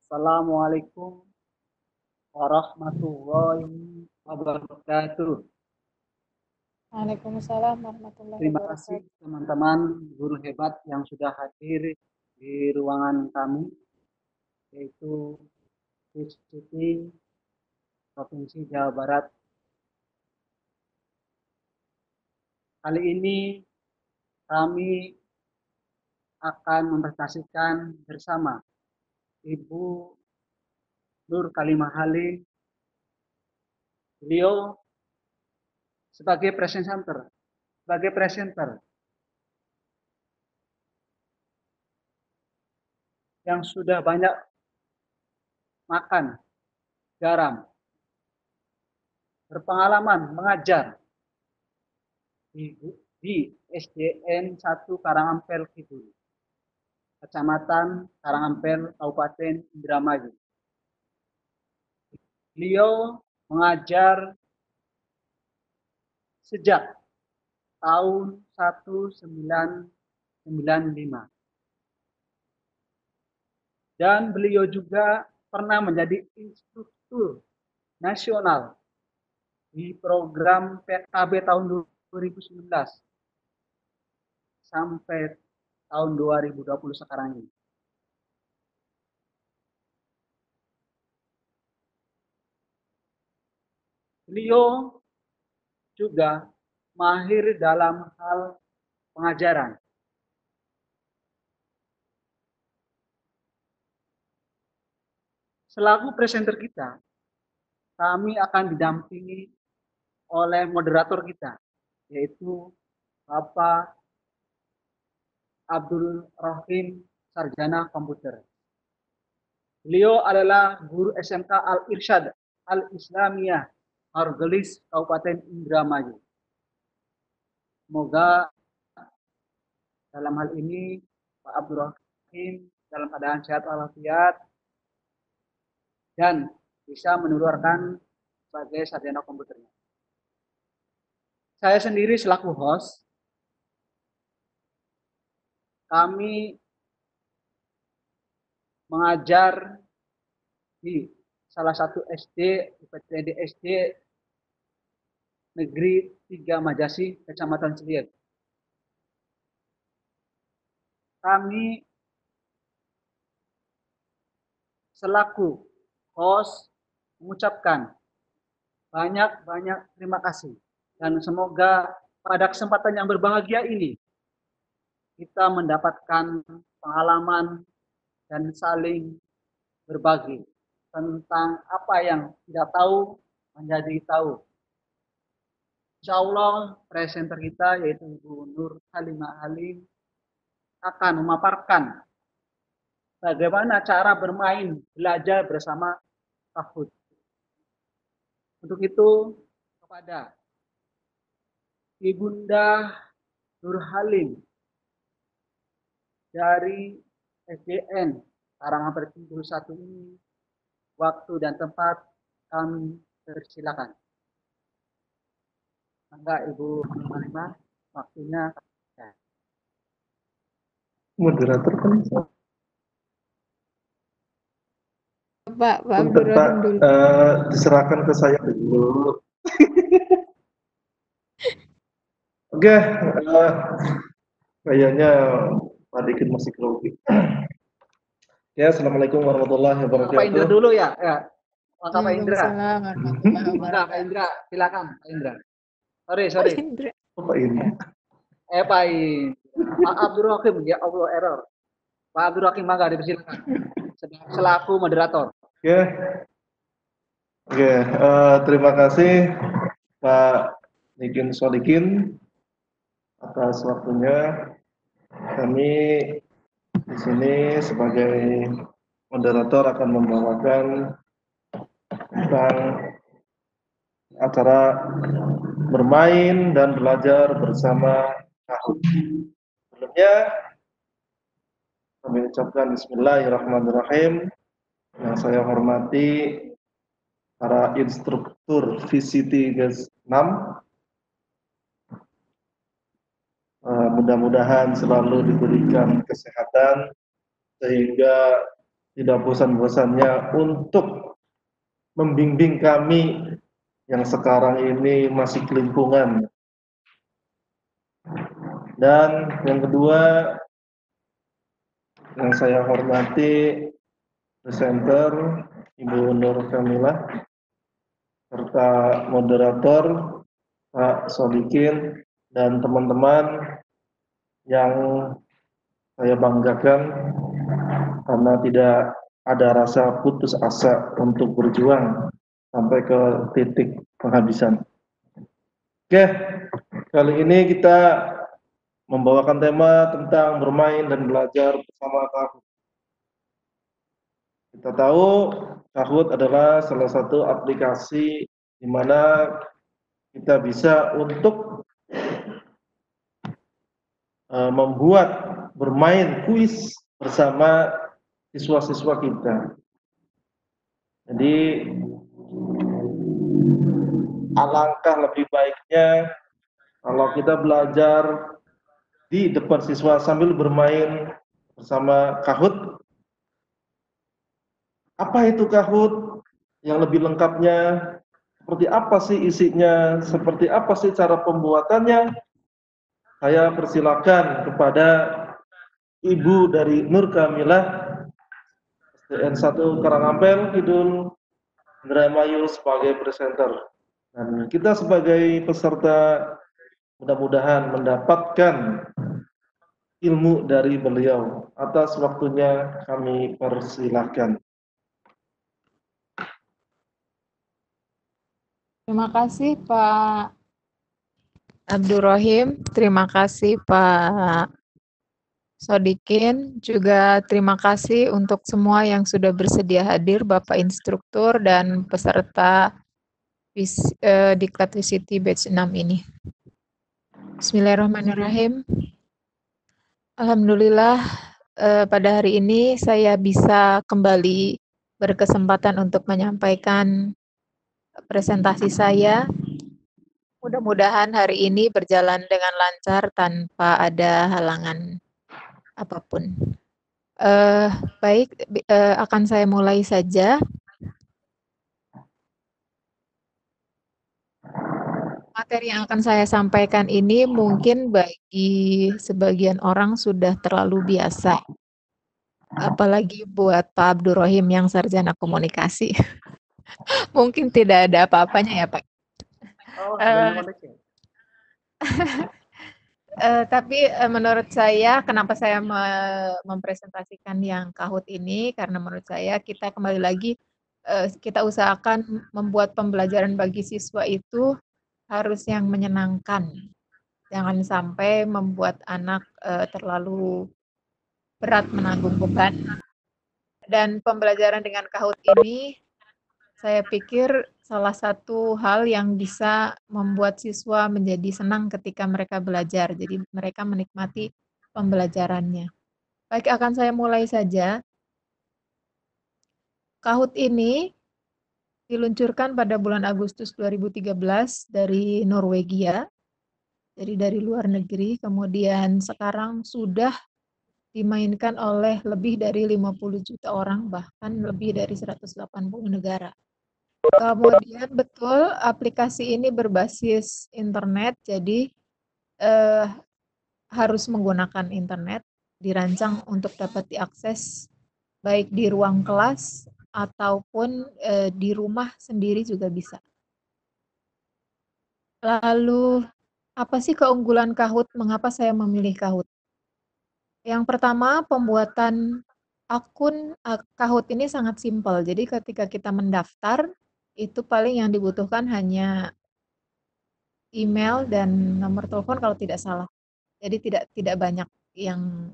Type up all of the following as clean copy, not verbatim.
Assalamualaikum warahmatullahi wabarakatuh. Waalaikumsalam warahmatullahi Terima kasih wabarakatuh. teman-teman guru hebat yang sudah hadir di ruangan kami, yaitu Institusi Provinsi Jawa Barat. Kali ini kami akan mempresentasikan bersama Ibu Nur Kalimah Halim. Beliau sebagai presenter yang sudah banyak makan garam, berpengalaman mengajar di SDN 1 Karangampel Kidul, Kecamatan Karangampel, Kabupaten Indramayu. Beliau mengajar sejak tahun 1995. Dan beliau juga pernah menjadi instruktur nasional di program PKB tahun 2019 sampai tahun 2020 sekarang ini. Beliau juga mahir dalam hal pengajaran. Selaku presenter kita, kami akan didampingi oleh moderator kita, yaitu Bapak Abdul Rahim, Sarjana Komputer. Beliau adalah guru SMK Al-Irsyad Al-Islamiyah Margelis, Kabupaten Indramayu. Semoga dalam hal ini Pak Abdul Rahim dalam keadaan sehat walafiat dan bisa menularkan sebagai sarjana komputernya. Saya sendiri selaku host, kami mengajar di salah satu SD, UPTD SD Negeri 3 Majasi, Kecamatan Seliet. Kami selaku host mengucapkan banyak terima kasih dan semoga pada kesempatan yang berbahagia ini kita mendapatkan pengalaman dan saling berbagi tentang apa yang tidak tahu menjadi tahu. Insya Allah presenter kita yaitu Ibu Nur Kalimah Halim akan memaparkan bagaimana cara bermain belajar bersama Kahoot. Untuk itu kepada Ibunda Nur Halim dari SDN Karangampel Kidul 1 ini, waktu dan tempat kami persilakan. Maka Ibu Halimah, waktunya. Moderator kan Pak Punten, Pak, Abdurrahim dulu. diserahkan ke saya dulu. Oke, kayaknya Pak Dikit masih grogi. Ya, Assalamualaikum warahmatullahi Pak wabarakatuh. Indra dulu ya. Maka Pak Indra. Waalaikumsalam warahmatullahi Maka Pak wabarakatuh. Indra, silakan Pak Indra. Pak Sorry. Indra. Pak ini. Pak Indra. Pak Abdul Rahim, ya Allah error. Pak Abdul Rahim, maka dipersilakan selaku moderator. Oke, terima kasih Pak Nikin Solikin atas waktunya. Kami di sini sebagai moderator akan membawakan tentang acara bermain dan belajar bersama Kahoot. Sebelumnya kami ucapkan Bismillahirrahmanirrahim. Yang saya hormati para instruktur VCT 6. Mudah-mudahan selalu diberikan kesehatan sehingga tidak bosan-bosannya untuk membimbing kami yang sekarang ini masih kelimpungan. Dan yang kedua, yang saya hormati presenter Ibu Nur Kamilah serta moderator Pak Solikin dan teman-teman yang saya banggakan karena tidak ada rasa putus asa untuk berjuang sampai ke titik penghabisan. Oke, kali ini kita membawakan tema tentang bermain dan belajar bersama Kahoot. Kita tahu Kahoot adalah salah satu aplikasi di mana kita bisa untuk membuat bermain kuis bersama siswa-siswa kita. Jadi alangkah lebih baiknya kalau kita belajar di depan siswa sambil bermain bersama Kahoot. Apa itu Kahoot? Yang lebih lengkapnya, seperti apa sih isinya, seperti apa sih cara pembuatannya? Saya persilakan kepada Ibu dari Nur Kamilah, SDN 1 Karangampel, Kidul, Indramayu sebagai presenter. Dan kita sebagai peserta mudah-mudahan mendapatkan ilmu dari beliau. Atas waktunya kami persilahkan. Terima kasih Pak Abdurrahim, terima kasih Pak Sodikin, juga terima kasih untuk semua yang sudah bersedia hadir, Bapak instruktur dan peserta Diklat VCT Batch 6 ini. Bismillahirrahmanirrahim. Alhamdulillah pada hari ini saya bisa kembali berkesempatan untuk menyampaikan presentasi saya. Mudah-mudahan hari ini berjalan dengan lancar tanpa ada halangan apapun. Baik, akan saya mulai saja. Materi yang akan saya sampaikan ini mungkin bagi sebagian orang sudah terlalu biasa. Apalagi buat Pak Abdurrahim yang sarjana komunikasi. Mungkin tidak ada apa-apanya ya Pak. Tapi menurut saya kenapa saya mempresentasikan yang Kahoot ini, karena menurut saya kita kembali lagi kita usahakan membuat pembelajaran bagi siswa itu harus yang menyenangkan. Jangan sampai membuat anak terlalu berat menanggung beban. Dan pembelajaran dengan Kahoot ini saya pikir salah satu hal yang bisa membuat siswa menjadi senang ketika mereka belajar. Jadi mereka menikmati pembelajarannya. Baik, akan saya mulai saja. Kahoot ini diluncurkan pada bulan Agustus 2013 dari Norwegia. Jadi dari luar negeri, kemudian sekarang sudah dimainkan oleh lebih dari 50 juta orang, bahkan lebih dari 180 negara. Kemudian betul aplikasi ini berbasis internet, jadi harus menggunakan internet, dirancang untuk dapat diakses baik di ruang kelas ataupun di rumah sendiri juga bisa. Lalu apa sih keunggulan Kahoot? Mengapa saya memilih Kahoot? Yang pertama, pembuatan akun Kahoot ini sangat simpel. Jadi ketika kita mendaftar, itu paling yang dibutuhkan hanya email dan nomor telepon kalau tidak salah. Jadi tidak banyak yang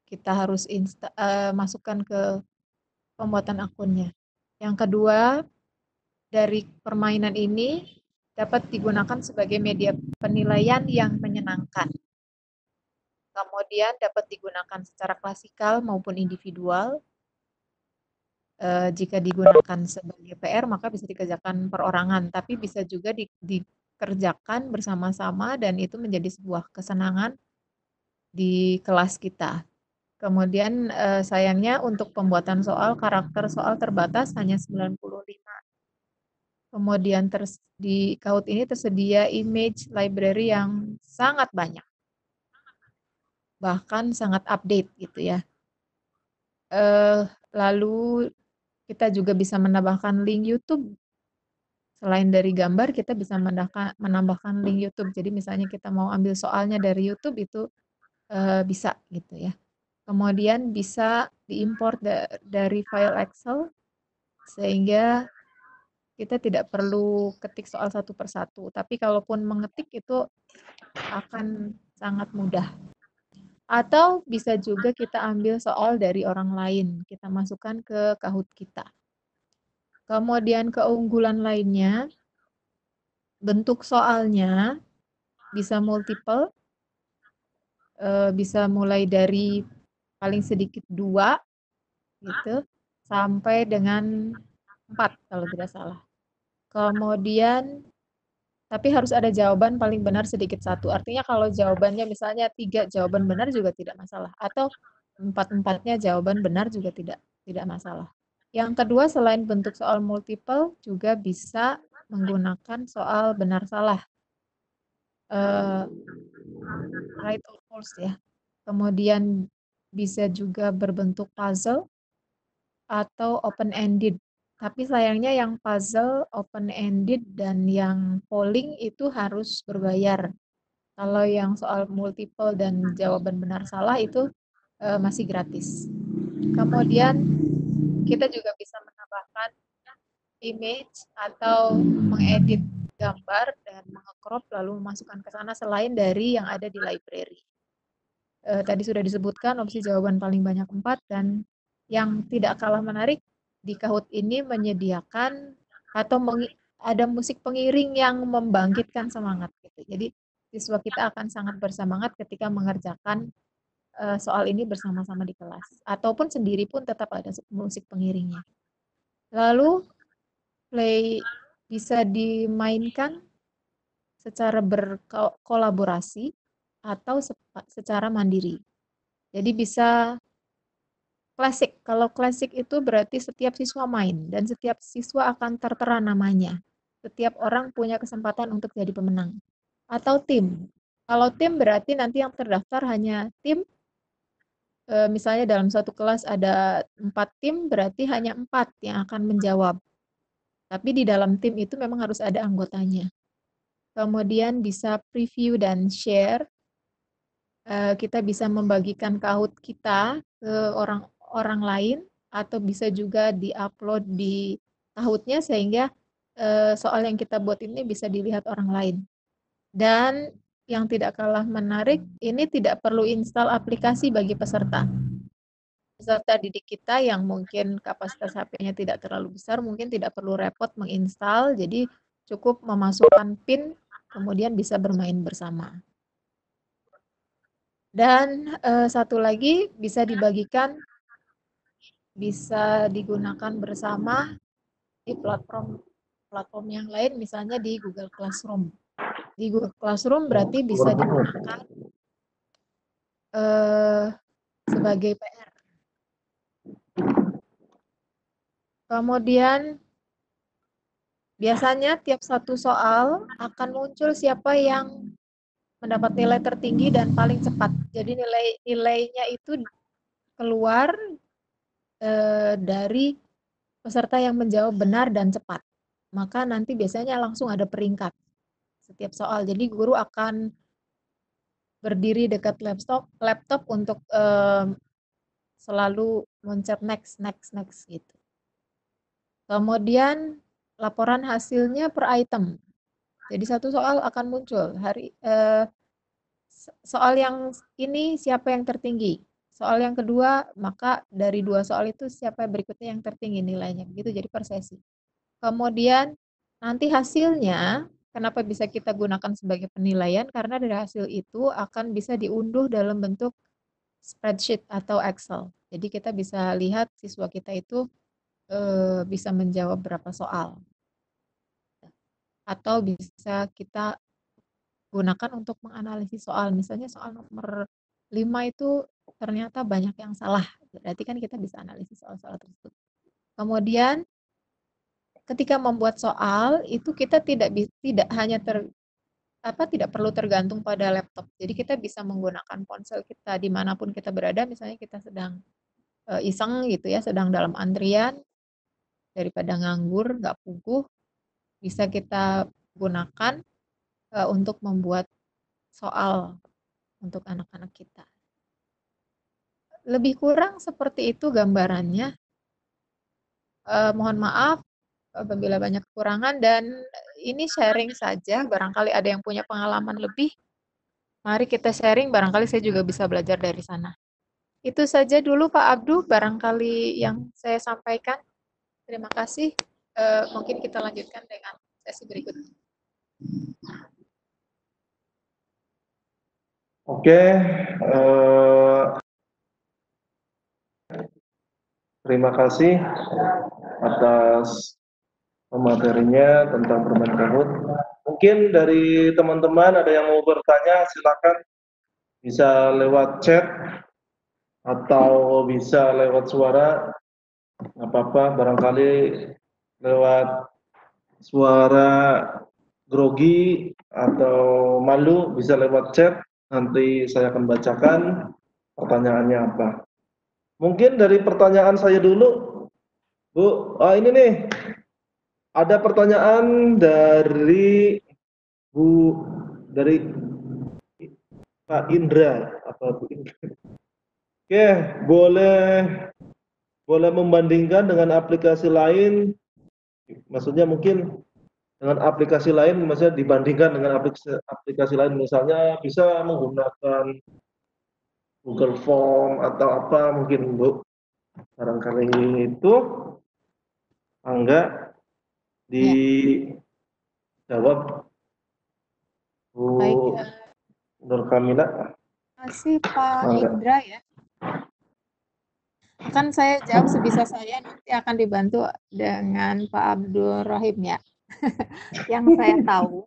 kita harus masukkan ke pembuatan akunnya. Yang kedua, dari permainan ini dapat digunakan sebagai media penilaian yang menyenangkan. Kemudian dapat digunakan secara klasikal maupun individual. Jika digunakan sebagai PR, maka bisa dikerjakan perorangan, tapi bisa juga dikerjakan bersama-sama dan itu menjadi sebuah kesenangan di kelas kita. Kemudian sayangnya untuk pembuatan soal, karakter soal terbatas hanya 95. Kemudian di Kahoot ini tersedia image library yang sangat banyak, bahkan sangat update gitu ya. Lalu kita juga bisa menambahkan link YouTube. Selain dari gambar, kita bisa menambahkan link YouTube. Jadi misalnya kita mau ambil soalnya dari YouTube itu bisa gitu ya. Kemudian bisa diimport dari file Excel sehingga kita tidak perlu ketik soal satu persatu. Tapi kalaupun mengetik itu akan sangat mudah. Atau bisa juga kita ambil soal dari orang lain, kita masukkan ke Kahoot kita. Kemudian keunggulan lainnya, bentuk soalnya bisa multiple, bisa mulai dari paling sedikit 2 gitu, sampai dengan 4 kalau tidak salah. Kemudian tapi harus ada jawaban paling benar sedikit 1. Artinya kalau jawabannya misalnya 3 jawaban benar juga tidak masalah, atau 4-empatnya jawaban benar juga tidak masalah. Yang kedua, selain bentuk soal multiple juga bisa menggunakan soal benar salah, right or false ya. Kemudian bisa juga berbentuk puzzle atau open-ended. Tapi sayangnya yang puzzle, open-ended, dan yang polling itu harus berbayar. Kalau yang soal multiple dan jawaban benar salah itu masih gratis. Kemudian kita juga bisa menambahkan image atau mengedit gambar dan mengcrop lalu memasukkan ke sana selain dari yang ada di library. Tadi sudah disebutkan opsi jawaban paling banyak 4, dan yang tidak kalah menarik di Kahoot ini menyediakan atau ada musik pengiring yang membangkitkan semangat gitu. Jadi siswa kita akan sangat bersemangat ketika mengerjakan soal ini bersama-sama di kelas, ataupun sendiri pun tetap ada musik pengiringnya. Lalu play bisa dimainkan secara berkolaborasi atau secara mandiri. Jadi bisa klasik. Kalau klasik itu berarti setiap siswa main dan setiap siswa akan tertera namanya. Setiap orang punya kesempatan untuk jadi pemenang. Atau tim. Kalau tim berarti nanti yang terdaftar hanya tim. Misalnya dalam satu kelas ada 4 tim, berarti hanya 4 yang akan menjawab. Tapi di dalam tim itu memang harus ada anggotanya. Kemudian bisa preview dan share. Kita bisa membagikan Kahoot kita ke orang lain, atau bisa juga di-upload di Kahoot-nya sehingga soal yang kita buat ini bisa dilihat orang lain. Dan yang tidak kalah menarik, ini tidak perlu install aplikasi bagi peserta. Peserta didik kita yang mungkin kapasitas HP-nya tidak terlalu besar, mungkin tidak perlu repot menginstal, jadi cukup memasukkan PIN, kemudian bisa bermain bersama. Dan satu lagi bisa dibagikan, bisa digunakan bersama di platform yang lain, misalnya di Google Classroom. Di Google Classroom berarti bisa digunakan sebagai PR. Kemudian biasanya tiap satu soal akan muncul siapa yang mendapat nilai tertinggi dan paling cepat. Jadi nilainya itu keluar dari peserta yang menjawab benar dan cepat. Maka nanti biasanya langsung ada peringkat setiap soal. Jadi guru akan berdiri dekat laptop untuk selalu mencet next gitu. Kemudian laporan hasilnya per item. Jadi satu soal akan muncul soal yang ini siapa yang tertinggi. Soal yang kedua, maka dari 2 soal itu siapa berikutnya yang tertinggi nilainya. Begitu, jadi per sesi. Kemudian nanti hasilnya, kenapa bisa kita gunakan sebagai penilaian? Karena dari hasil itu akan bisa diunduh dalam bentuk spreadsheet atau Excel. Jadi kita bisa lihat siswa kita itu bisa menjawab berapa soal. Atau bisa kita gunakan untuk menganalisis soal. Misalnya soal nomor 5 itu ternyata banyak yang salah. Berarti kan kita bisa analisis soal-soal tersebut. Kemudian ketika membuat soal itu kita tidak hanya tidak perlu tergantung pada laptop. Jadi kita bisa menggunakan ponsel kita dimanapun kita berada. Misalnya kita sedang iseng gitu ya, sedang dalam antrian, daripada nganggur, nggak puguh, bisa kita gunakan untuk membuat soal untuk anak-anak kita. Lebih kurang seperti itu gambarannya. Mohon maaf apabila banyak kekurangan dan ini sharing saja. Barangkali ada yang punya pengalaman lebih. Mari kita sharing, barangkali saya juga bisa belajar dari sana. Itu saja dulu Pak Abdu, barangkali yang saya sampaikan. Terima kasih. Mungkin kita lanjutkan dengan sesi berikutnya. Oke, terima kasih atas materinya tentang permain Kahoot. Mungkin dari teman-teman ada yang mau bertanya, silakan bisa lewat chat atau bisa lewat suara, nggak apa-apa. Barangkali lewat suara grogi atau malu bisa lewat chat. Nanti saya akan bacakan pertanyaannya apa. Mungkin dari pertanyaan saya dulu, Bu. Ini nih, ada pertanyaan dari Pak Indra atau Bu Indra. Oke, boleh membandingkan dengan aplikasi lain, maksudnya mungkin dengan aplikasi lain, maksudnya dibandingkan dengan aplikasi lain, misalnya bisa menggunakan Google Form atau apa mungkin Bu, barangkali itu enggak dijawab Bu Baik, Nur Kamila. terima kasih Pak Enggak. Indra ya. Akan saya jawab sebisa saya, nanti akan dibantu dengan Pak Abdul Rahim ya. Yang saya tahu,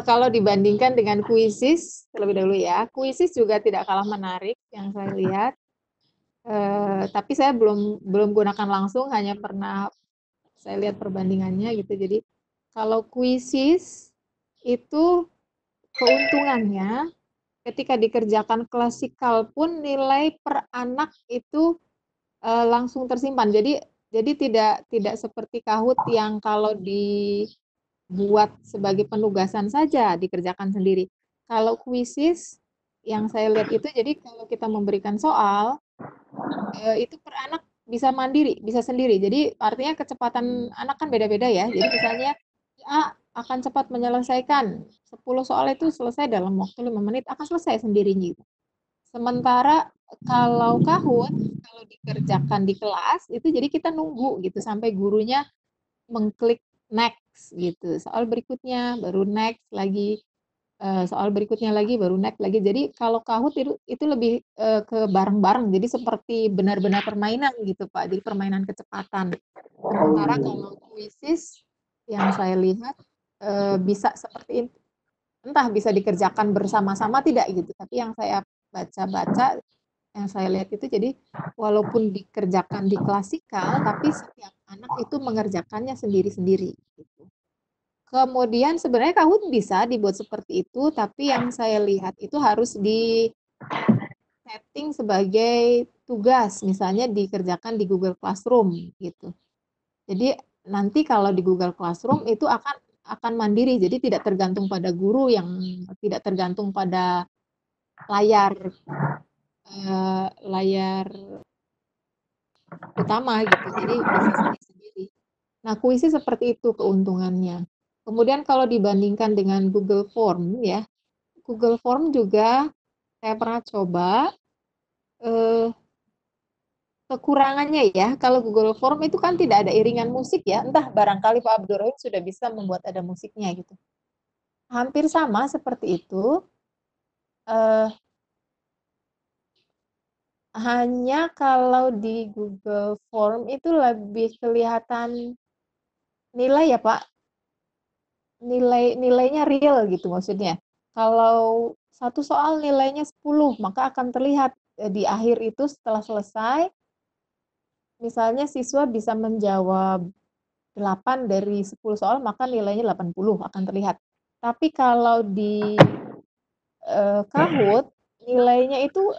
kalau dibandingkan dengan Quizzes terlebih dahulu ya, Quizzes juga tidak kalah menarik yang saya lihat. Tapi saya belum gunakan langsung, hanya pernah saya lihat perbandingannya gitu. Jadi kalau Quizzes itu keuntungannya ketika dikerjakan klasikal pun nilai per anak itu langsung tersimpan. Jadi tidak seperti Kahoot yang kalau dibuat sebagai penugasan saja dikerjakan sendiri. Kalau Quizzes yang saya lihat itu, jadi kalau kita memberikan soal itu per anak bisa mandiri, bisa sendiri. Jadi artinya kecepatan anak kan beda-beda ya. Jadi misalnya si A akan cepat menyelesaikan 10 soal itu selesai dalam waktu 5 menit, akan selesai sendirinya gitu. Sementara kalau Kahoot, kalau dikerjakan di kelas itu jadi kita nunggu gitu sampai gurunya mengklik next gitu. Soal berikutnya baru next lagi, soal berikutnya lagi baru next lagi. Jadi kalau Kahoot itu lebih ke bareng-bareng. Jadi seperti benar-benar permainan gitu Pak. Jadi permainan kecepatan. Sementara kalau Quizzes yang saya lihat bisa seperti itu. Entah bisa dikerjakan bersama-sama tidak gitu. Tapi yang saya baca-baca, yang saya lihat itu jadi walaupun dikerjakan di klasikal, tapi setiap anak itu mengerjakannya sendiri-sendiri. Gitu. Kemudian sebenarnya Kahoot bisa dibuat seperti itu, tapi yang saya lihat itu harus di setting sebagai tugas, misalnya dikerjakan di Google Classroom gitu. Jadi nanti kalau di Google Classroom itu akan mandiri, jadi tidak tergantung pada guru, yang tidak tergantung pada layar layar utama gitu. Jadi bisa sendiri-sendiri. Nah, kuisnya seperti itu keuntungannya. Kemudian kalau dibandingkan dengan Google Form ya, Google Form juga saya pernah coba. Kekurangannya ya, kalau Google Form itu kan tidak ada iringan musik ya. Entah barangkali Pak Abdurrahim sudah bisa membuat ada musiknya gitu. Hampir sama seperti itu. Hanya kalau di Google Form itu lebih kelihatan nilai ya Pak. Nilainya real gitu maksudnya. Kalau satu soal nilainya 10, maka akan terlihat di akhir itu setelah selesai, misalnya siswa bisa menjawab 8 dari 10 soal, maka nilainya 80 akan terlihat. Tapi kalau di Kahoot, nilainya itu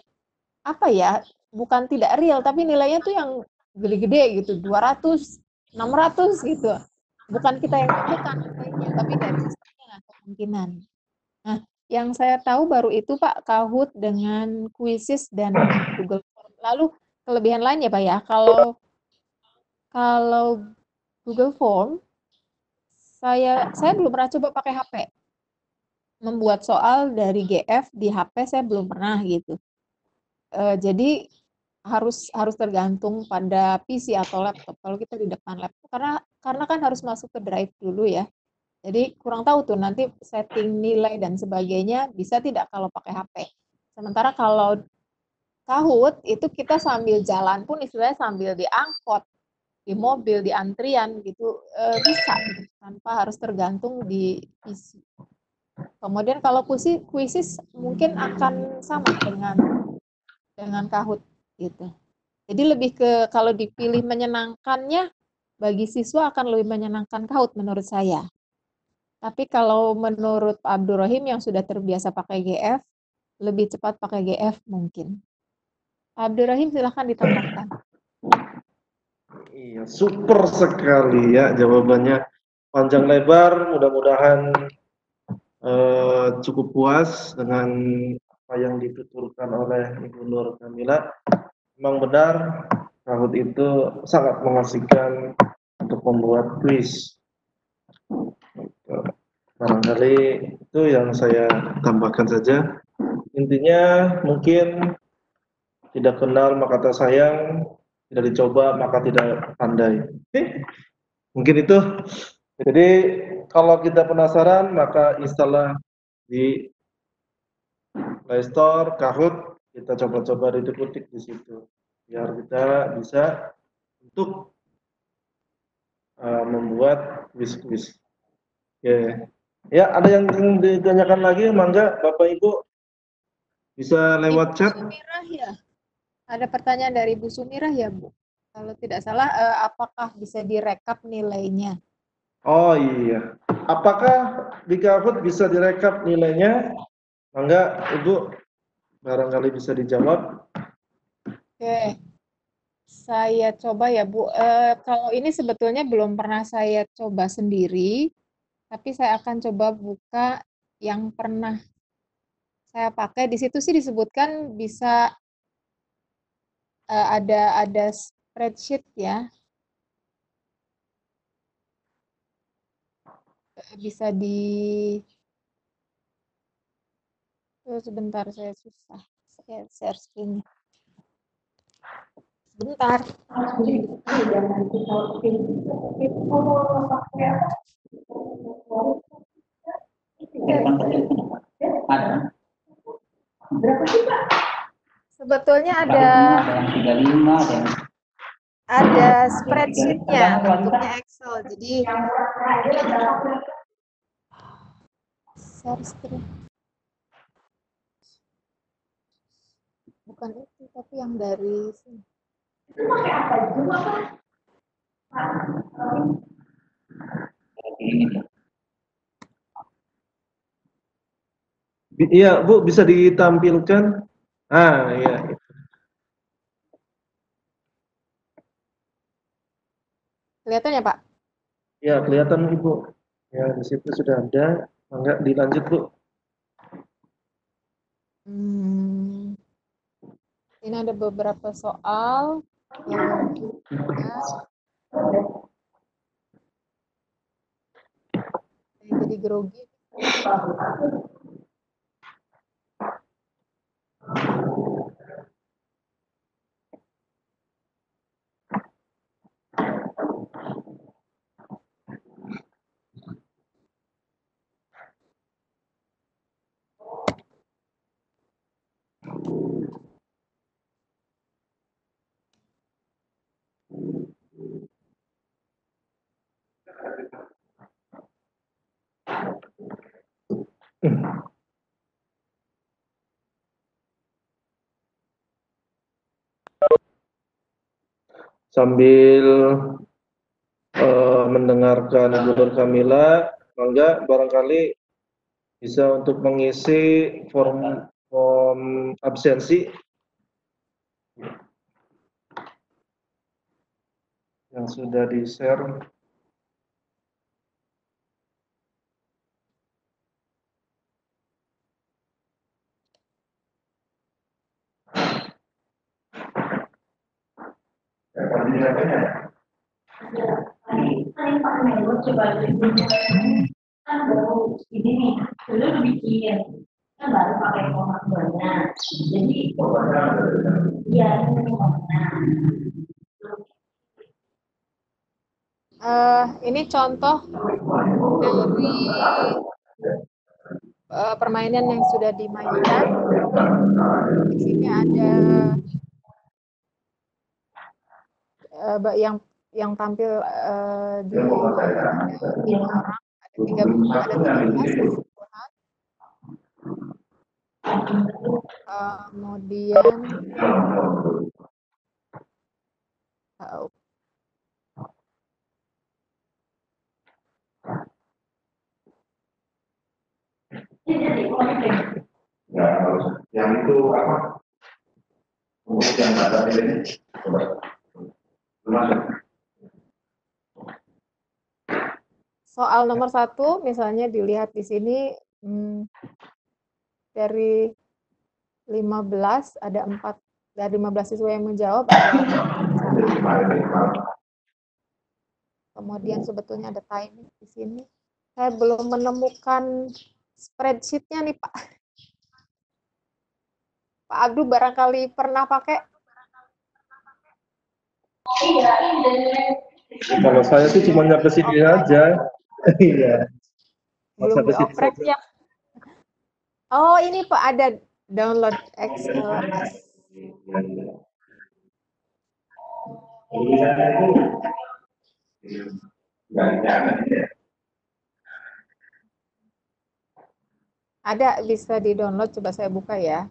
apa ya, bukan tidak real, tapi nilainya tuh yang gede-gede gitu, 200, 600 gitu. Bukan kita yang tentukan nilainya, tapi dari sistemnya kemungkinan. Nah, yang saya tahu baru itu Pak, Kahoot dengan Quizzes dan Google Form. Lalu kelebihan lain ya Pak ya, kalau Google Form, saya belum pernah coba pakai HP. Membuat soal dari GF di HP saya belum pernah gitu. Jadi harus tergantung pada PC atau laptop. Kalau kita di depan laptop, karena kan harus masuk ke Drive dulu ya. Jadi kurang tahu tuh nanti setting nilai dan sebagainya bisa tidak kalau pakai HP. Sementara kalau Kahoot itu kita sambil jalan pun istilahnya sambil di angkot, di mobil, di antrian gitu bisa tanpa harus tergantung di PC. Kemudian kalau kuisis mungkin akan sama dengan Kahoot gitu. Jadi lebih ke kalau dipilih menyenangkannya bagi siswa akan lebih menyenangkan Kahoot menurut saya. Tapi kalau menurut Pak Abdurrahim yang sudah terbiasa pakai GF, lebih cepat pakai GF mungkin. Pak Abdurrahim silahkan ditambahkan. Iya, super sekali ya jawabannya. Panjang lebar, mudah-mudahan cukup puas dengan apa yang dituturkan oleh Ibu Nur Kamila. Memang benar, Kahoot itu sangat mengasihkan untuk membuat kuis. Barangkali itu yang saya tambahkan saja. Intinya mungkin tidak kenal maka tak sayang, tidak dicoba maka tidak pandai. Mungkin itu. Jadi kalau kita penasaran maka install di Play Store, Kahoot, kita coba-coba ditik-ditik di situ. Biar kita bisa untuk membuat kuis-kuis. Oke. Ya, ada yang ditanyakan lagi, mangga Bapak Ibu bisa lewat Ibu chat. Sumirah ya? Ada pertanyaan dari Bu Sumirah ya Bu? Kalau tidak salah, apakah bisa direkap nilainya? Oh iya. Apakah di Kahoot bisa direkap nilainya? Mangga Ibu barangkali bisa dijawab. Oke, saya coba ya Bu. Kalau ini sebetulnya belum pernah saya coba sendiri, tapi saya akan coba buka yang pernah saya pakai. Di situ sih disebutkan bisa ada spreadsheet ya, bisa di sebentar saya susah share screen-nya. Sebentar. Sebetulnya ada spreadsheet-nya, bentuknya Excel. Jadi share screen. Bukan itu, tapi yang dari sini. Iya, Bu, bisa ditampilkan. Ah, iya. Kelihatan ya, Pak? Ya, kelihatan Ibu. Ya, di situ sudah ada. Mangga dilanjut, Bu. Ini ada beberapa soal. Jadi grogi. sambil mendengarkan Bu Nur Kamila, mangga barangkali bisa untuk mengisi form absensi yang sudah di-share. Paling Pak Menlu coba kan baru ini nih, dulu bikin kan baru pakai format banyak, jadi ya ini formatnya. Ini contoh dari permainan yang sudah dimainkan. Di sini ada yang tampil di orang ada 13 keseluruhan. Kemudian yang itu apa? Yang ada ini. soal nomor 1 misalnya dilihat di sini dari 15 ada 4 dari 15 siswa yang menjawab ada 4. Kemudian sebetulnya ada timing di sini. Saya belum menemukan spreadsheet-nya nih Pak. Pak Abdu barangkali pernah pakai? Kalau saya sih cuma nyampe sini aja. Iya. Belum dioprek ya. Oh ini Pak ada download XLS. Ada, bisa di-download, coba saya buka ya.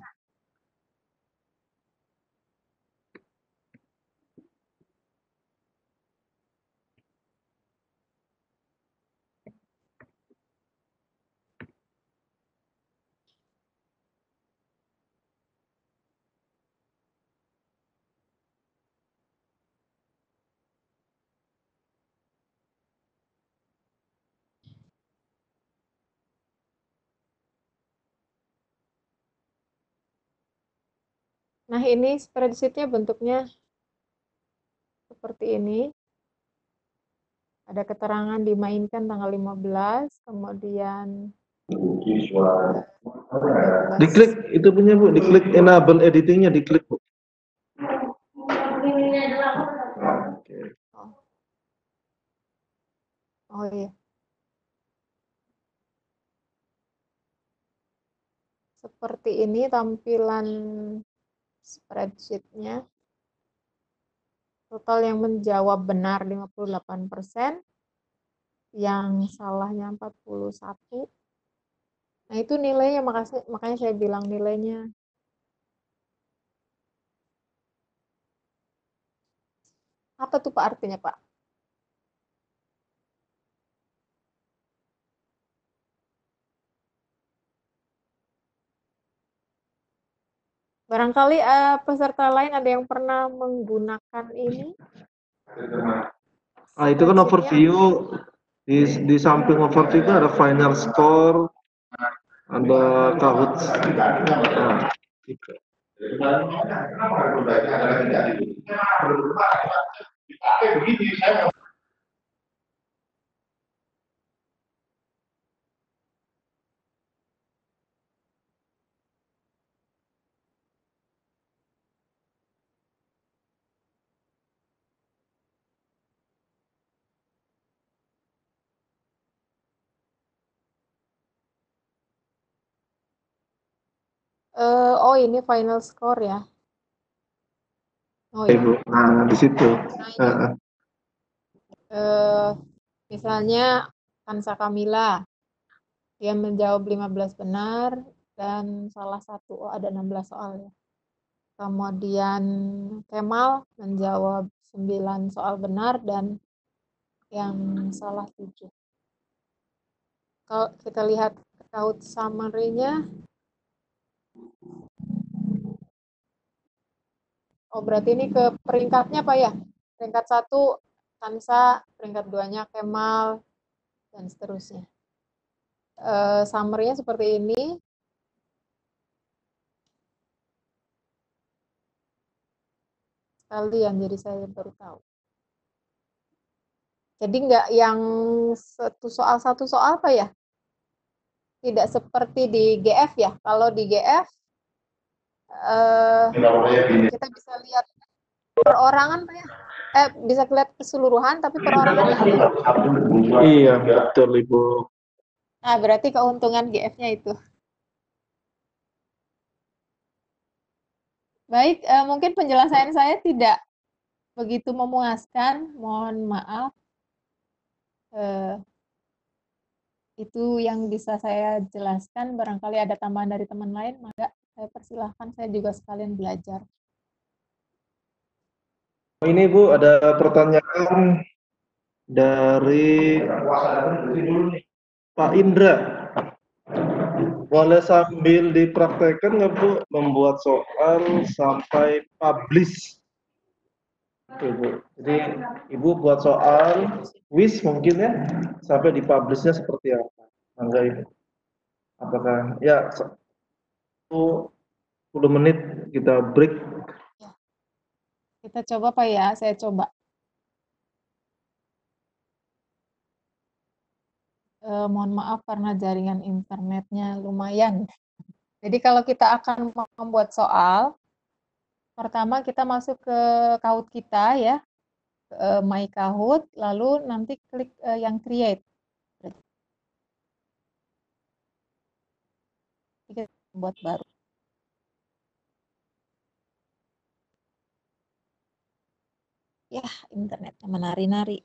Nah, ini spreadsheet-nya bentuknya seperti ini. Ada keterangan dimainkan tanggal 15, kemudian diklik itu punya Bu, diklik enable editingnya, diklik Bu. Oh iya. Seperti ini tampilan spreadsheet-nya. Total yang menjawab benar 58%, yang salahnya 41. Nah, itu nilainya, makanya saya bilang nilainya. Apa tuh Pak artinya, Pak? Barangkali peserta lain ada yang pernah menggunakan ini? Itu kan overview. Di samping overview itu ada final score, ada Kahoot. Nah, gitu. Oh, ini final score ya. Oh iya. Nah, di situ. Misalnya Kansa Kamila, dia menjawab 15 benar dan salah satu, ada 16 soal ya. Kemudian Kemal menjawab 9 soal benar dan yang salah 7. Kalau kita lihat Kahoot summary-nya, oh berarti ini ke peringkatnya Pak ya? Peringkat 1 Kansa, peringkat 2-nya Kemal, dan seterusnya. Summary-nya seperti ini. Kalian, jadi saya baru tahu. Jadi nggak yang satu soal Pak ya? Tidak seperti di GF ya. Kalau di GF kita bisa lihat perorangan Pak ya. Bisa lihat keseluruhan tapi perorangan ada. Iya, betul Ibu. Nah, berarti keuntungan GF-nya itu. Baik, mungkin penjelasan saya tidak begitu memuaskan. Mohon maaf. Itu yang bisa saya jelaskan. Barangkali ada tambahan dari teman lain, maka saya persilahkan. Saya juga sekalian belajar. Ini Bu, ada pertanyaan dari Pak Indra. Boleh sambil dipraktekkan nggak Bu membuat soal sampai publish? Oke Bu, jadi Ibu buat soal quiz mungkin ya, sampai dipublishnya seperti apa? Mangga Ibu. Apakah ya 10 menit kita break? Ya. Kita coba Pak ya, saya coba. Mohon maaf karena jaringan internetnya lumayan. Jadi kalau kita akan membuat soal, pertama kita masuk ke Kahoot kita ya, My Kahoot, lalu nanti klik yang create. Kita buat baru. Ya, internetnya menari-nari.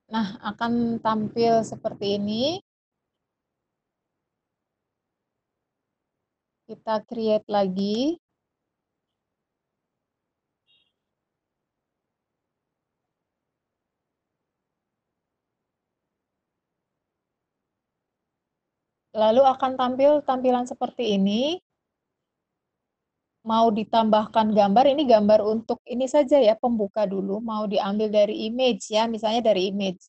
Nah, akan tampil seperti ini. Kita create lagi. Lalu akan tampil tampilan seperti ini. Mau ditambahkan gambar, ini gambar untuk ini saja ya, pembuka dulu. Mau diambil dari image ya, misalnya dari image.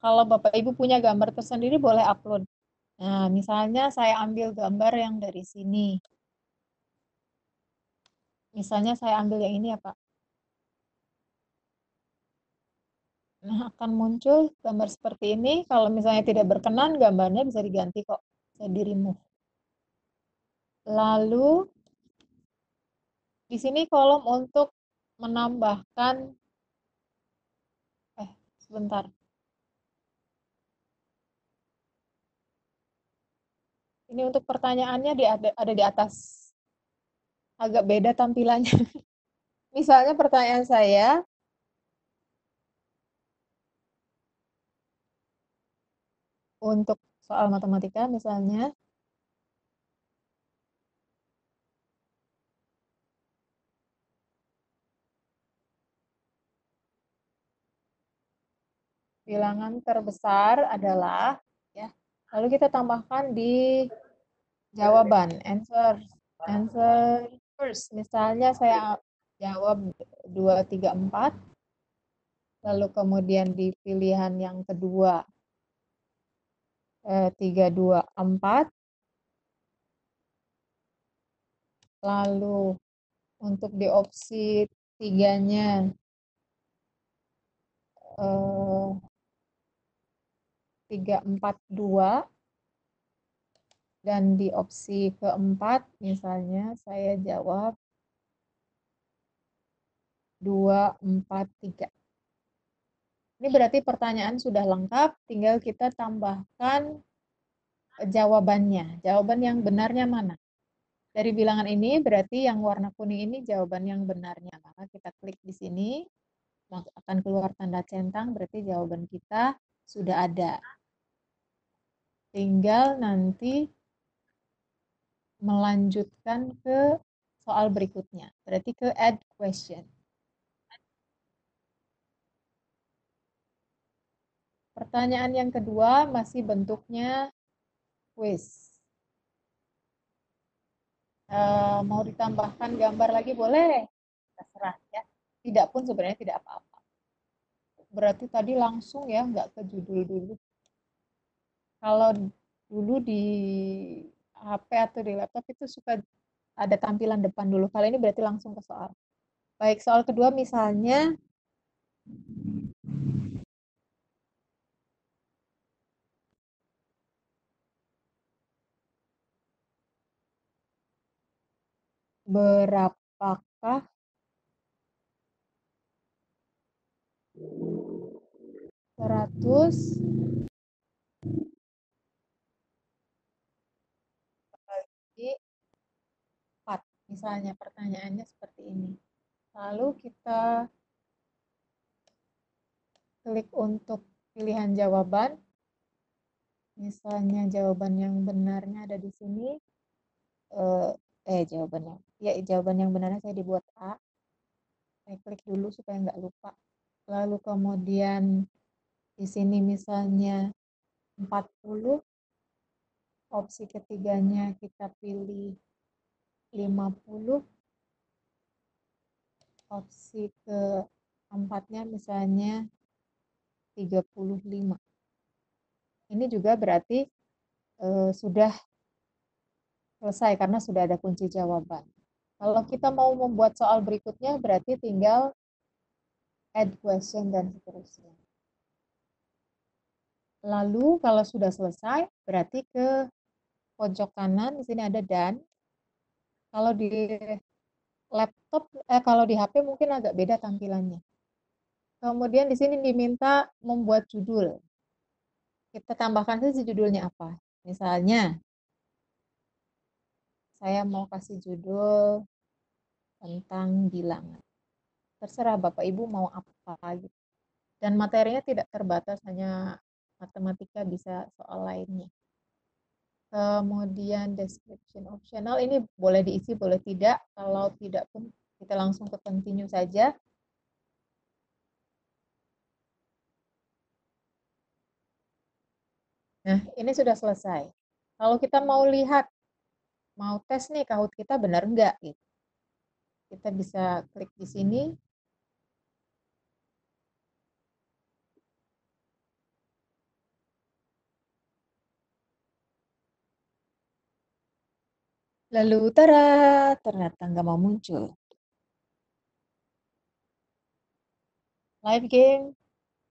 Kalau Bapak Ibu punya gambar tersendiri boleh upload. Nah, misalnya saya ambil gambar yang dari sini. Misalnya saya ambil yang ini ya Pak. Nah, akan muncul gambar seperti ini. Kalau misalnya tidak berkenan, gambarnya bisa diganti kok. Bisa di-remove. Lalu, di sini kolom untuk menambahkan, sebentar. Ini untuk pertanyaannya ada di atas. Agak beda tampilannya. Misalnya pertanyaan saya, untuk soal matematika misalnya, bilangan terbesar adalah, ya. Lalu kita tambahkan di jawaban, answer first. Misalnya saya jawab 2, 3, 4. Lalu kemudian di pilihan yang kedua 3, 2, 4. Lalu untuk di opsi 3-nya 3, 4, 2. Dan di opsi keempat misalnya saya jawab 2, 4, 3. Ini berarti pertanyaan sudah lengkap, tinggal kita tambahkan jawabannya. Jawaban yang benarnya mana? Dari bilangan ini berarti yang warna kuning ini jawaban yang benarnya. Maka kita klik di sini, akan keluar tanda centang, berarti jawaban kita sudah ada. Tinggal nanti melanjutkan ke soal berikutnya. Berarti ke add question. Pertanyaan yang kedua masih bentuknya quiz. Mau ditambahkan gambar lagi boleh, terserah ya. Tidak pun sebenarnya tidak apa-apa. Berarti tadi langsung ya, nggak ke judul dulu. Kalau dulu di HP atau di laptop itu suka ada tampilan depan dulu. Kalau ini berarti langsung ke soal. Baik, soal kedua misalnya berapakah seratus bagi 4? Misalnya pertanyaannya seperti ini. Lalu kita klik untuk pilihan jawaban. Misalnya jawaban yang benarnya ada di sini. Jawaban yang benarnya saya dibuat A. Saya klik dulu supaya nggak lupa. Lalu kemudian di sini misalnya 40. Opsi ketiganya kita pilih 50. Opsi keempatnya misalnya 35. Ini juga berarti sudah selesai karena sudah ada kunci jawaban. Kalau kita mau membuat soal berikutnya berarti tinggal add question dan seterusnya. Lalu kalau sudah selesai berarti ke pojok kanan di sini ada done. Kalau di laptop kalau di HP mungkin agak beda tampilannya. Kemudian di sini diminta membuat judul. Kita tambahkan saja judulnya apa. Misalnya saya mau kasih judul tentang bilangan. Terserah Bapak Ibu mau apa gitu. Dan materinya tidak terbatas hanya matematika, bisa soal lainnya. Kemudian description optional ini boleh diisi, boleh tidak. Kalau tidak pun kita langsung ke continue saja. Nah, ini sudah selesai. Kalau kita mau lihat, mau tes nih Kahoot kita benar enggak gitu. Kita bisa klik di sini. Lalu ternyata nggak mau muncul. Live game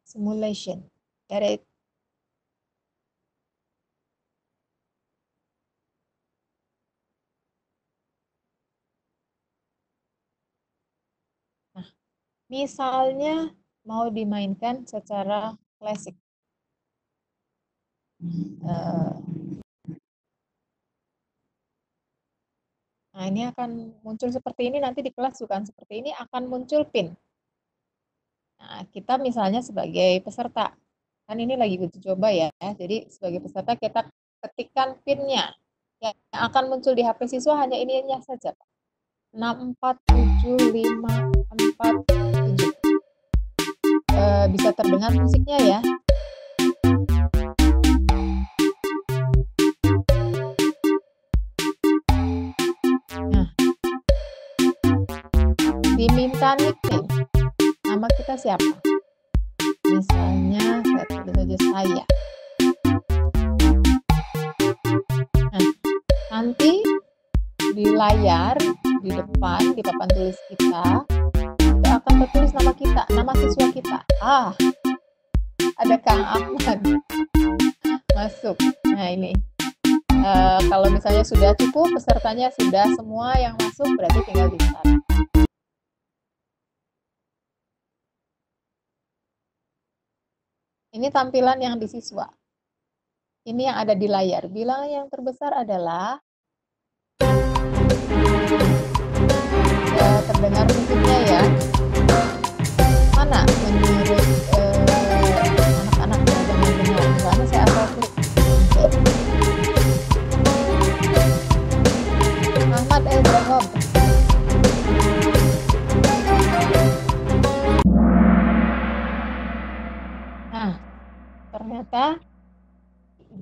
simulation. Get it? Nah, misalnya mau dimainkan secara klasik. Nah, ini akan muncul seperti ini, nanti di kelas juga seperti ini, akan muncul pin. Nah, kita misalnya sebagai peserta, kan ini lagi uji coba ya, jadi sebagai peserta kita ketikkan pinnya. Yang akan muncul di HP siswa hanya ininya saja, 6475447. Bisa terdengar musiknya ya. Nah, diminta nickname. Nama kita siapa? Misalnya saya tulis saja saya. Nah, nanti di layar di depan di papan tulis kita itu akan tertulis nama kita, nama siswa kita. Ada Kang Ahmad masuk. Nah ini kalau misalnya sudah cukup, pesertanya sudah semua yang masuk, berarti tinggal di start. Ini tampilan yang di siswa. Ini yang ada di layar. Bilangan yang terbesar adalah terdengar musiknya ya. Mana menurut anak-anak yang benar? Karena saya asal klik.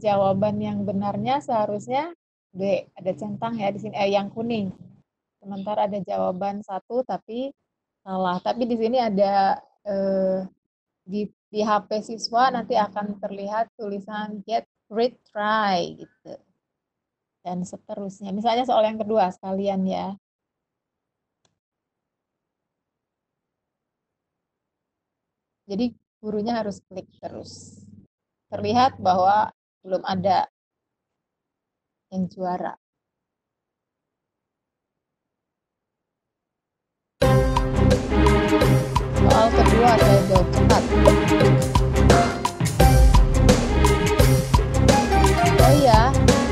jawaban yang benarnya seharusnya B, ada centang ya di sini, yang kuning. Sementara ada jawaban 1 tapi salah. Tapi di sini ada di HP siswa nanti akan terlihat tulisan get, read, try gitu. Dan seterusnya. Misalnya soal yang kedua sekalian ya. Jadi gurunya harus klik terus. Terlihat bahwa belum ada yang juara. Soal kedua saya jawab cepat. Oh iya,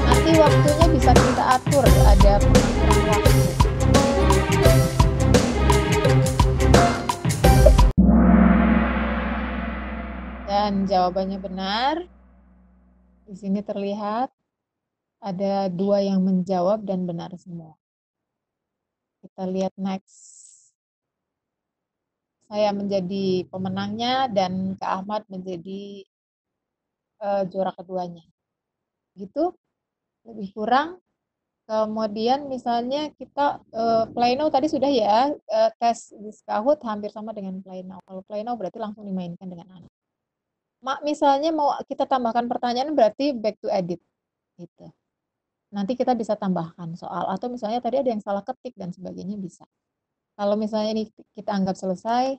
nanti waktunya bisa kita atur, ada pengaturan waktu. Dan jawabannya benar. Di sini terlihat ada 2 yang menjawab dan benar semua. Kita lihat next. Saya menjadi pemenangnya dan Kak Ahmad menjadi juara keduanya. Gitu, lebih kurang. Kemudian misalnya kita play now tadi sudah ya, tes di Kahoot hampir sama dengan play now. Kalau play now berarti langsung dimainkan dengan anak. Misalnya mau kita tambahkan pertanyaan berarti back to edit gitu. Nanti kita bisa tambahkan soal atau misalnya tadi ada yang salah ketik dan sebagainya bisa. Kalau misalnya ini kita anggap selesai,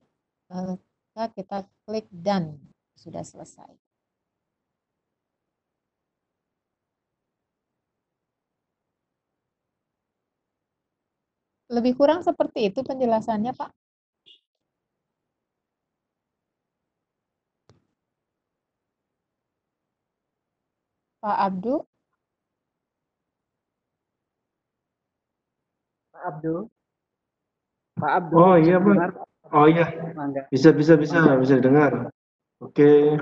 kita klik done, sudah selesai. Lebih kurang seperti itu penjelasannya, Pak. Pak Abdu. Pak Abdul. Pak Abdul. Oh iya, Pak. Oh iya. Bisa didengar. Oke.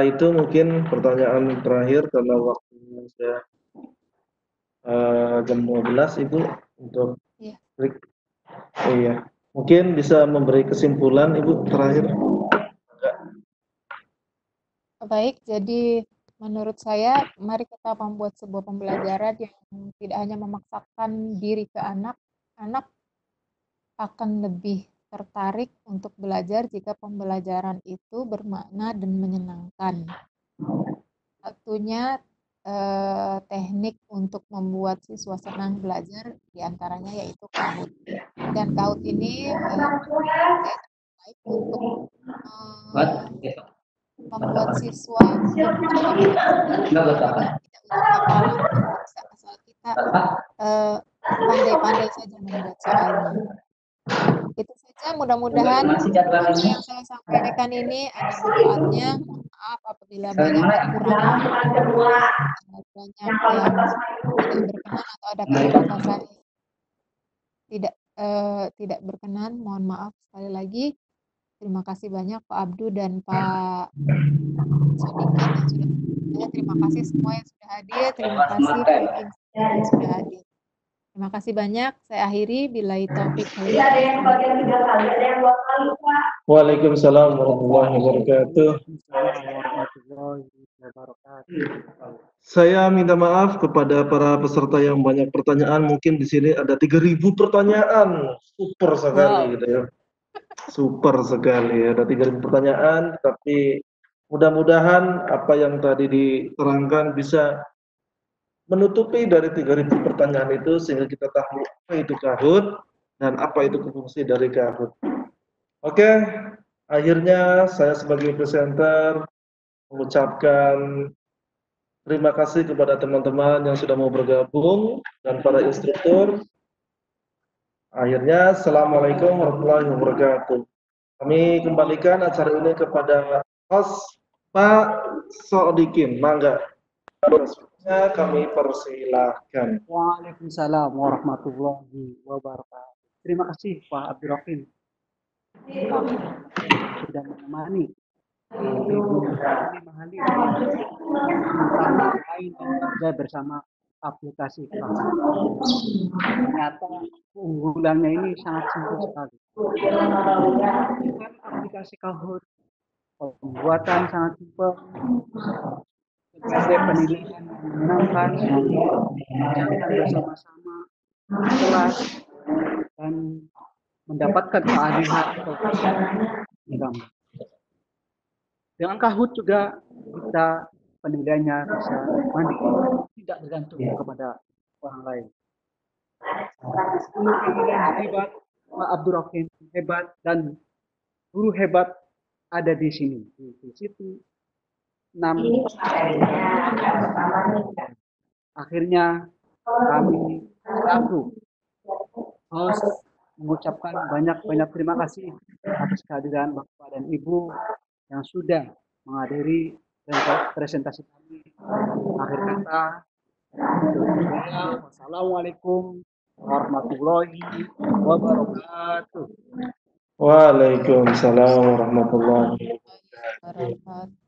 Itu mungkin pertanyaan terakhir karena waktunya sudah jam 12 Ibu untuk klik. Iya. Mungkin bisa memberi kesimpulan Ibu terakhir. Baik, jadi menurut saya mari kita membuat sebuah pembelajaran yang tidak hanya memaksakan diri ke anak akan lebih tertarik untuk belajar jika pembelajaran itu bermakna dan menyenangkan. Satunya teknik untuk membuat siswa senang belajar diantaranya yaitu Kahoot. Dan Kahoot ini baik untuk membuat siswa tidak untuk hafalan, bisa asal kita pandai-pandai saja membuat soalnya. Itu saja, mudah-mudahan apa yang saya sampaikan ini ada manfaatnya. Maaf apabila banyak kekurangan, banyak yang tidak berkenan atau ada kata-kata saya tidak berkenan, mohon maaf sekali lagi. Terima kasih banyak Pak Abdu dan Pak Sodikin yang sudah hadir. Terima kasih semua yang sudah hadir. Terima kasih Pak yang sudah hadir. Terima kasih banyak. Saya akhiri. Billahi taufik. Iya, ada yang bagian 3 kali, ada yang 2 kali, Pak. Waalaikumsalam warahmatullahi wabarakatuh. Saya minta maaf kepada para peserta yang banyak pertanyaan. Mungkin di sini ada 3.000 pertanyaan. Super sekali gitu ya. Super sekali, ada 3.000 pertanyaan, tapi mudah-mudahan apa yang tadi diterangkan bisa menutupi dari 3.000 pertanyaan itu sehingga kita tahu apa itu Kahoot dan apa itu fungsi dari Kahoot. Oke, akhirnya saya sebagai presenter mengucapkan terima kasih kepada teman-teman yang sudah mau bergabung dan para instruktur. Akhirnya, Assalamualaikum warahmatullahi wabarakatuh. Kami kembalikan acara ini kepada host Pak Sodikin. Mangga. Kami persilahkan. Waalaikumsalam warahmatullahi wabarakatuh. Terima kasih Pak Abdurrahim sudah menemani Ibu Mahali lain dan kerja bersama aplikasi Kahoot. Ternyata keunggulannya ini sangat simpel sekali. Dengan aplikasi Kahoot, pembuatan sangat simpel, sebagai pendidikan yang menyenangkan, mengerjakan bersama-sama, kelas, dan mendapatkan keadilan atau agama. Dengan Kahoot juga kita penilaiannya bisa mandiri, tidak bergantung kepada orang lain. Hebat, Pak Abdurrahim hebat, dan guru hebat ada di sini. Di situ 6. Akhirnya kami selaku host mengucapkan banyak terima kasih atas kehadiran Bapak dan Ibu yang sudah menghadiri presentasi kami. Akhir kata, wassalamualaikum warahmatullahi wabarakatuh. Waalaikumsalam warahmatullahi wabarakatuh. Warahmatullahi